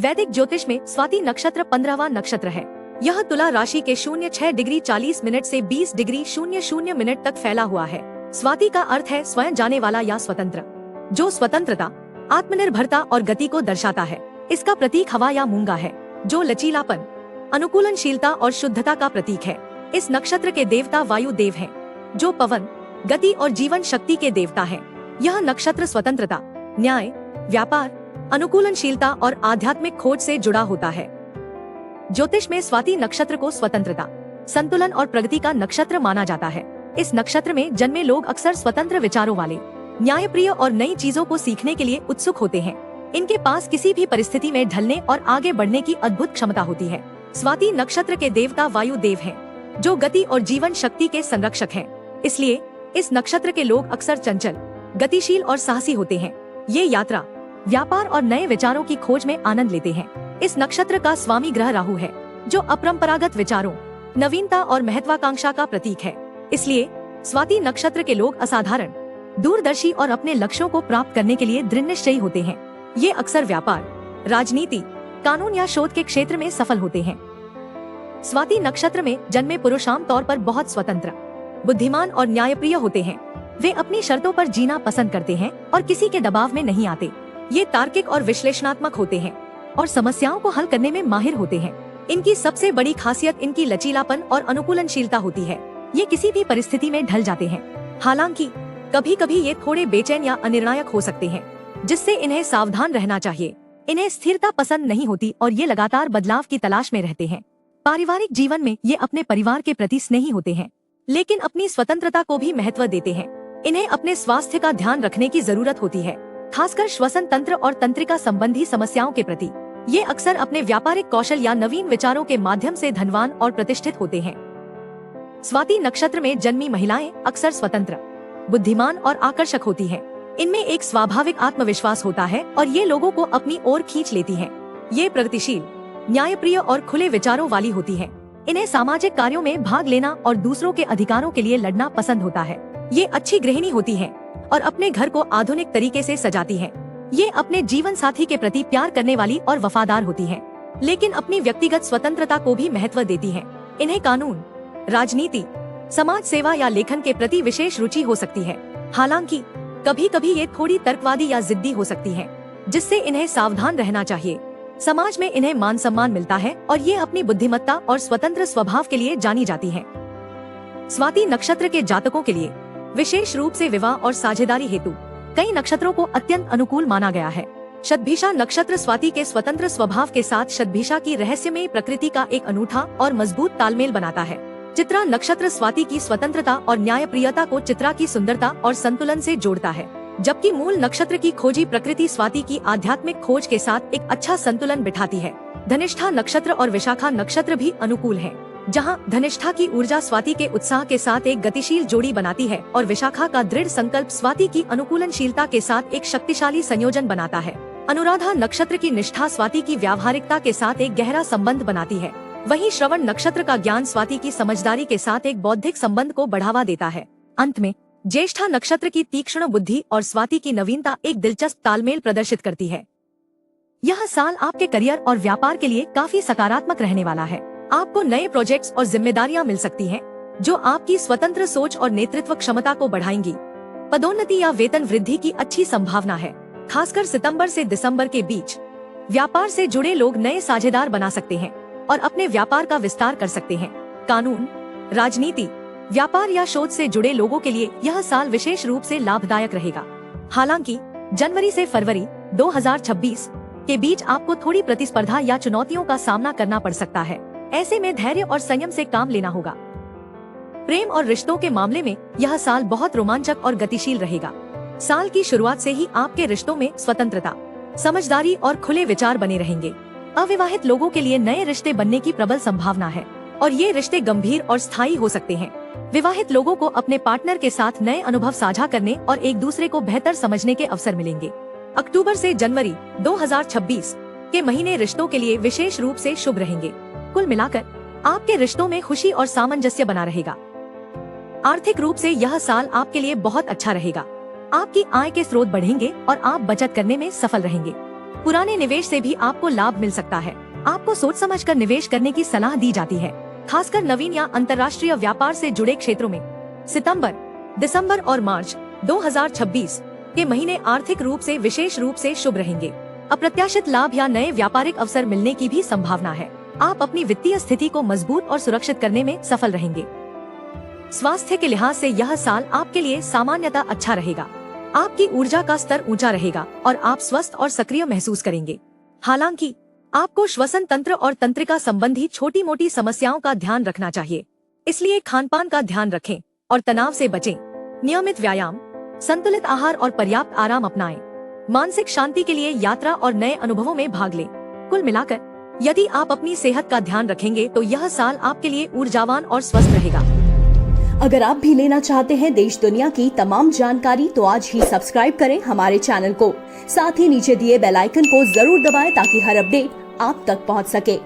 वैदिक ज्योतिष में स्वाति नक्षत्र 15वां नक्षत्र है। यह तुला राशि के 06 डिग्री 40 मिनट से 20 डिग्री 00 मिनट तक फैला हुआ है। स्वाति का अर्थ है स्वयं जाने वाला या स्वतंत्र, जो स्वतंत्रता, आत्मनिर्भरता और गति को दर्शाता है। इसका प्रतीक हवा या मूंगा है, जो लचीलापन, अनुकूलनशीलता और शुद्धता का प्रतीक है। इस नक्षत्र के देवता वायु देव हैं, जो पवन, गति और जीवन शक्ति के देवता हैं। यह नक्षत्र स्वतंत्रता, न्याय, व्यापार, अनुकूलनशीलता और आध्यात्मिक खोज से जुड़ा होता है। ज्योतिष में स्वाति नक्षत्र को स्वतंत्रता, संतुलन और प्रगति का नक्षत्र माना जाता है। इस नक्षत्र में जन्मे लोग अक्सर स्वतंत्र विचारों वाले, न्यायप्रिय और नई चीजों को सीखने के लिए उत्सुक होते हैं। इनके पास किसी भी परिस्थिति में ढलने और आगे बढ़ने की अद्भुत क्षमता होती है। स्वाति नक्षत्र के देवता वायु देव हैं, जो गति और जीवन शक्ति के संरक्षक हैं। इसलिए इस नक्षत्र के लोग अक्सर चंचल, गतिशील और साहसी होते हैं। ये यात्रा, व्यापार और नए विचारों की खोज में आनंद लेते हैं। इस नक्षत्र का स्वामी ग्रह राहु है, जो अपरंपरागत विचारों, नवीनता और महत्वाकांक्षा का प्रतीक है। इसलिए स्वाति नक्षत्र के लोग असाधारण, दूरदर्शी और अपने लक्ष्यों को प्राप्त करने के लिए दृढ़निश्चयी होते हैं। ये अक्सर व्यापार, राजनीति, कानून या शोध के क्षेत्र में सफल होते हैं। स्वाति नक्षत्र में जन्मे पुरुष आम तौर पर बहुत स्वतंत्र, बुद्धिमान और न्यायप्रिय होते हैं। वे अपनी शर्तों पर जीना पसंद करते हैं और किसी के दबाव में नहीं आते। ये तार्किक और विश्लेषणात्मक होते हैं और समस्याओं को हल करने में माहिर होते हैं। इनकी सबसे बड़ी खासियत इनकी लचीलापन और अनुकूलनशीलता होती है। ये किसी भी परिस्थिति में ढल जाते हैं। हालांकि कभी कभी ये थोड़े बेचैन या अनिर्णायक हो सकते हैं, जिससे इन्हें सावधान रहना चाहिए। इन्हें स्थिरता पसंद नहीं होती और ये लगातार बदलाव की तलाश में रहते हैं। पारिवारिक जीवन में ये अपने परिवार के प्रति स्नेही होते हैं, लेकिन अपनी स्वतंत्रता को भी महत्व देते हैं। इन्हें अपने स्वास्थ्य का ध्यान रखने की जरूरत होती है, खासकर श्वसन तंत्र और तंत्रिका संबंधी समस्याओं के प्रति। ये अक्सर अपने व्यापारिक कौशल या नवीन विचारों के माध्यम से धनवान और प्रतिष्ठित होते हैं। स्वाति नक्षत्र में जन्मी महिलाएं अक्सर स्वतंत्र, बुद्धिमान और आकर्षक होती हैं। इनमें एक स्वाभाविक आत्मविश्वास होता है और ये लोगों को अपनी ओर खींच लेती हैं। ये प्रगतिशील, न्यायप्रिय और खुले विचारों वाली होती हैं। इन्हें सामाजिक कार्यों में भाग लेना और दूसरों के अधिकारों के लिए लड़ना पसंद होता है। ये अच्छी गृहिणी होती हैं और अपने घर को आधुनिक तरीके से सजाती हैं। ये अपने जीवन साथी के प्रति प्यार करने वाली और वफादार होती हैं, लेकिन अपनी व्यक्तिगत स्वतंत्रता को भी महत्व देती हैं। इन्हें कानून, राजनीति, समाज सेवा या लेखन के प्रति विशेष रुचि हो सकती है। हालांकि कभी कभी ये थोड़ी तर्कवादी या जिद्दी हो सकती हैं, जिससे इन्हें सावधान रहना चाहिए। समाज में इन्हें मान सम्मान मिलता है और ये अपनी बुद्धिमत्ता और स्वतंत्र स्वभाव के लिए जानी जाती हैं। स्वाति नक्षत्र के जातकों के लिए विशेष रूप से विवाह और साझेदारी हेतु कई नक्षत्रों को अत्यंत अनुकूल माना गया है। शतभिषा नक्षत्र स्वाति के स्वतंत्र स्वभाव के साथ शतभिषा की रहस्यमयी प्रकृति का एक अनूठा और मजबूत तालमेल बनाता है। चित्रा नक्षत्र स्वाति की स्वतंत्रता और न्यायप्रियता को चित्रा की सुंदरता और संतुलन से जोड़ता है, जबकि मूल नक्षत्र की खोजी प्रकृति स्वाति की आध्यात्मिक खोज के साथ एक अच्छा संतुलन बिठाती है। धनिष्ठा नक्षत्र और विशाखा नक्षत्र भी अनुकूल हैं, जहां धनिष्ठा की ऊर्जा स्वाति के उत्साह के साथ एक गतिशील जोड़ी बनाती है और विशाखा का दृढ़ संकल्प स्वाति की अनुकूलनशीलता के साथ एक शक्तिशाली संयोजन बनाता है। अनुराधा नक्षत्र की निष्ठा स्वाति की व्यावहारिकता के साथ एक गहरा संबंध बनाती है। वहीं श्रवण नक्षत्र का ज्ञान स्वाति की समझदारी के साथ एक बौद्धिक संबंध को बढ़ावा देता है। अंत में ज्येष्ठा नक्षत्र की तीक्ष्ण बुद्धि और स्वाति की नवीनता एक दिलचस्प तालमेल प्रदर्शित करती है। यह साल आपके करियर और व्यापार के लिए काफी सकारात्मक रहने वाला है। आपको नए प्रोजेक्ट्स और जिम्मेदारियां मिल सकती हैं, जो आपकी स्वतंत्र सोच और नेतृत्व क्षमता को बढ़ाएंगी। पदोन्नति या वेतन वृद्धि की अच्छी संभावना है, खासकर सितंबर से दिसंबर के बीच। व्यापार से जुड़े लोग नए साझेदार बना सकते हैं और अपने व्यापार का विस्तार कर सकते हैं। कानून, राजनीति, व्यापार या शोध से जुड़े लोगों के लिए यह साल विशेष रूप से लाभदायक रहेगा। हालांकि जनवरी से फरवरी 2026 के बीच आपको थोड़ी प्रतिस्पर्धा या चुनौतियों का सामना करना पड़ सकता है। ऐसे में धैर्य और संयम से काम लेना होगा। प्रेम और रिश्तों के मामले में यह साल बहुत रोमांचक और गतिशील रहेगा। साल की शुरुआत से ही आपके रिश्तों में स्वतंत्रता, समझदारी और खुले विचार बने रहेंगे। अविवाहित लोगों के लिए नए रिश्ते बनने की प्रबल संभावना है और ये रिश्ते गंभीर और स्थायी हो सकते हैं। विवाहित लोगों को अपने पार्टनर के साथ नए अनुभव साझा करने और एक दूसरे को बेहतर समझने के अवसर मिलेंगे। अक्टूबर से जनवरी 2026 के महीने रिश्तों के लिए विशेष रूप से शुभ रहेंगे। कुल मिलाकर आपके रिश्तों में खुशी और सामंजस्य बना रहेगा। आर्थिक रूप से यह साल आपके लिए बहुत अच्छा रहेगा। आपकी आय के स्रोत बढ़ेंगे और आप बचत करने में सफल रहेंगे। पुराने निवेश से भी आपको लाभ मिल सकता है। आपको सोच समझकर निवेश करने की सलाह दी जाती है, खासकर नवीन या अंतर्राष्ट्रीय व्यापार से जुड़े क्षेत्रों में। सितंबर, दिसंबर और मार्च 2026 के महीने आर्थिक रूप से विशेष रूप से शुभ रहेंगे। अप्रत्याशित लाभ या नए व्यापारिक अवसर मिलने की भी संभावना है। आप अपनी वित्तीय स्थिति को मजबूत और सुरक्षित करने में सफल रहेंगे। स्वास्थ्य के लिहाज से यह साल आपके लिए सामान्यतः अच्छा रहेगा। आपकी ऊर्जा का स्तर ऊंचा रहेगा और आप स्वस्थ और सक्रिय महसूस करेंगे। हालांकि आपको श्वसन तंत्र और तंत्रिका संबंधी छोटी मोटी समस्याओं का ध्यान रखना चाहिए, इसलिए खानपान का ध्यान रखें और तनाव से बचें। नियमित व्यायाम, संतुलित आहार और पर्याप्त आराम अपनाएं। मानसिक शांति के लिए यात्रा और नए अनुभवों में भाग लें। कुल मिलाकर यदि आप अपनी सेहत का ध्यान रखेंगे तो यह साल आपके लिए ऊर्जावान और स्वस्थ रहेगा। अगर आप भी लेना चाहते हैं देश दुनिया की तमाम जानकारी तो आज ही सब्सक्राइब करें हमारे चैनल को। साथ ही नीचे दिए बेल आइकन को जरूर दबाएं ताकि हर अपडेट आप तक पहुंच सके।